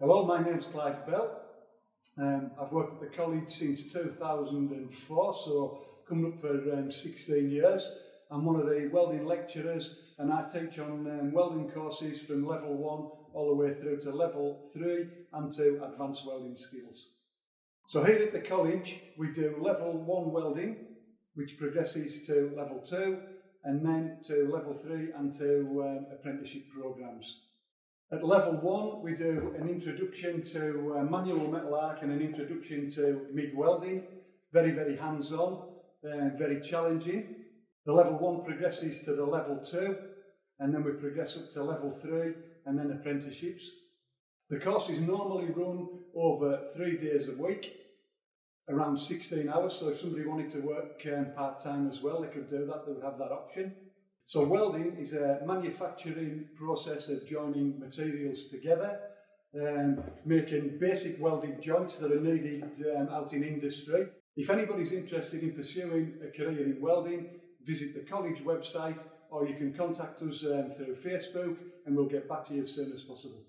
Hello, my name's Clive Bell. I've worked at the college since 2004, so coming up for 16 years. I'm one of the welding lecturers and I teach on welding courses from level 1 all the way through to level 3 and to advanced welding skills. So here at the college we do level 1 welding, which progresses to level 2 and then to level 3 and to apprenticeship programs. At level 1 we do an introduction to manual metal arc and an introduction to MIG welding, very hands-on and very challenging. The level 1 progresses to the level 2 and then we progress up to level 3 and then apprenticeships. The course is normally run over 3 days a week, around 16 hours, so if somebody wanted to work part-time as well, they could do that, they would have that option. So welding is a manufacturing process of joining materials together, making basic welding joints that are needed out in industry. If anybody's interested in pursuing a career in welding, visit the college website or you can contact us through Facebook and we'll get back to you as soon as possible.